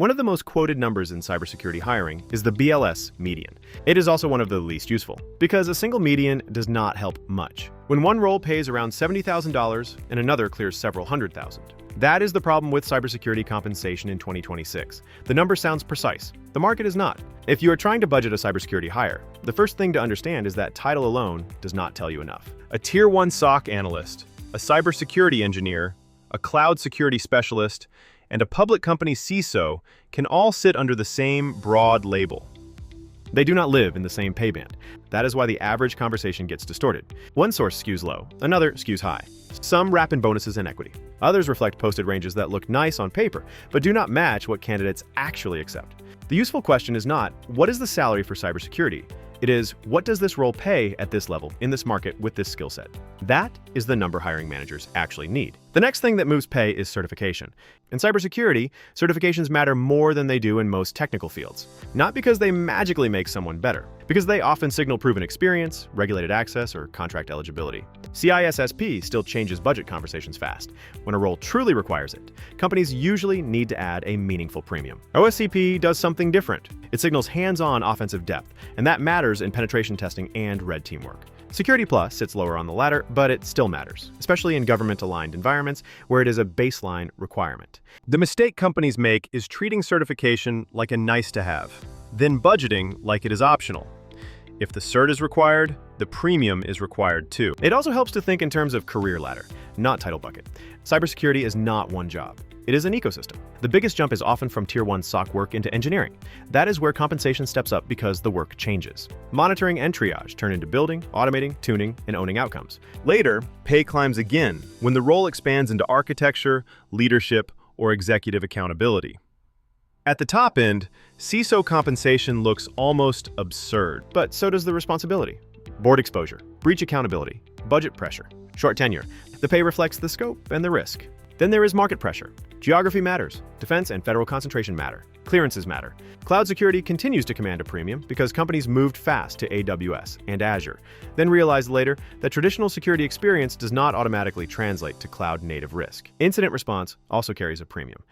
One of the most quoted numbers in cybersecurity hiring is the BLS median. It is also one of the least useful, because a single median does not help much. When one role pays around $70,000 and another clears several $100,000. That is the problem with cybersecurity compensation in 2026. The number sounds precise. The market is not. If you are trying to budget a cybersecurity hire, the first thing to understand is that title alone does not tell you enough. A Tier 1 SOC analyst, a cybersecurity engineer, a cloud security specialist, and a public company CISO can all sit under the same broad label. They do not live in the same pay band. That is why the average conversation gets distorted. One source skews low, another skews high. Some wrap in bonuses and equity. Others reflect posted ranges that look nice on paper, but do not match what candidates actually accept. The useful question is not, what is the salary for cybersecurity? It is, what does this role pay at this level, in this market, with this skill set? That is the number hiring managers actually need. The next thing that moves pay is certification. In cybersecurity, certifications matter more than they do in most technical fields. Not because they magically make someone better, because they often signal proven experience, regulated access, or contract eligibility. CISSP still changes budget conversations fast. When a role truly requires it, companies usually need to add a meaningful premium. OSCP does something different. It signals hands-on offensive depth, and that matters in penetration testing and red team work. Security Plus sits lower on the ladder, but it still matters, especially in government-aligned environments where it is a baseline requirement. The mistake companies make is treating certification like a nice-to-have, then budgeting like it is optional. If the cert is required, the premium is required too. It also helps to think in terms of career ladder, not title bucket. Cybersecurity is not one job. It is an ecosystem. The biggest jump is often from Tier 1 SOC work into engineering. That is where compensation steps up because the work changes. Monitoring and triage turn into building, automating, tuning, and owning outcomes. Later, pay climbs again when the role expands into architecture, leadership, or executive accountability. At the top end, CISO compensation looks almost absurd. But so does the responsibility. Board exposure, breach accountability, budget pressure, short tenure. The pay reflects the scope and the risk. Then there is market pressure. Geography matters. Defense and federal concentration matter. Clearances matter. Cloud security continues to command a premium because companies moved fast to AWS and Azure, then realized later that traditional security experience does not automatically translate to cloud-native risk. Incident response also carries a premium.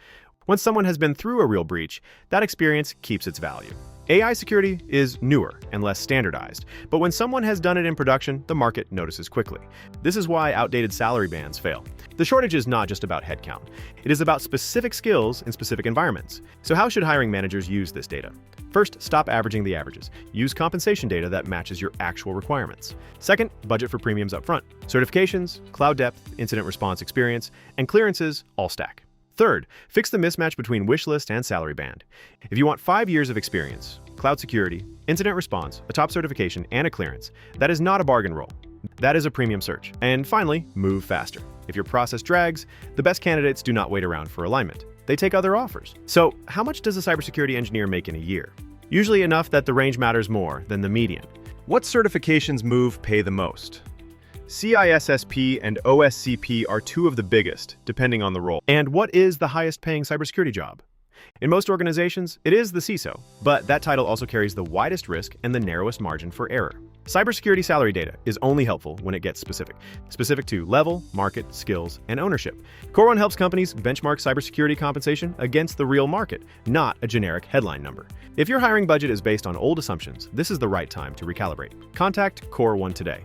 Once someone has been through a real breach, that experience keeps its value. AI security is newer and less standardized, but when someone has done it in production, the market notices quickly. This is why outdated salary bands fail. The shortage is not just about headcount. It is about specific skills in specific environments. So how should hiring managers use this data? First, stop averaging the averages. Use compensation data that matches your actual requirements. Second, budget for premiums up front. Certifications, cloud depth, incident response experience, and clearances all stack. Third, fix the mismatch between wish list and salary band. If you want 5 years of experience, cloud security, incident response, a top certification, and a clearance, that is not a bargain roll. That is a premium search. And finally, move faster. If your process drags, the best candidates do not wait around for alignment. They take other offers. So, how much does a cybersecurity engineer make in a year? Usually enough that the range matters more than the median. What certifications move pay the most? CISSP and OSCP are two of the biggest, depending on the role. And what is the highest paying cybersecurity job? In most organizations, it is the CISO, but that title also carries the widest risk and the narrowest margin for error. Cybersecurity salary data is only helpful when it gets specific to level, market, skills, and ownership. KORE1 helps companies benchmark cybersecurity compensation against the real market, not a generic headline number. If your hiring budget is based on old assumptions, this is the right time to recalibrate. Contact KORE1 today.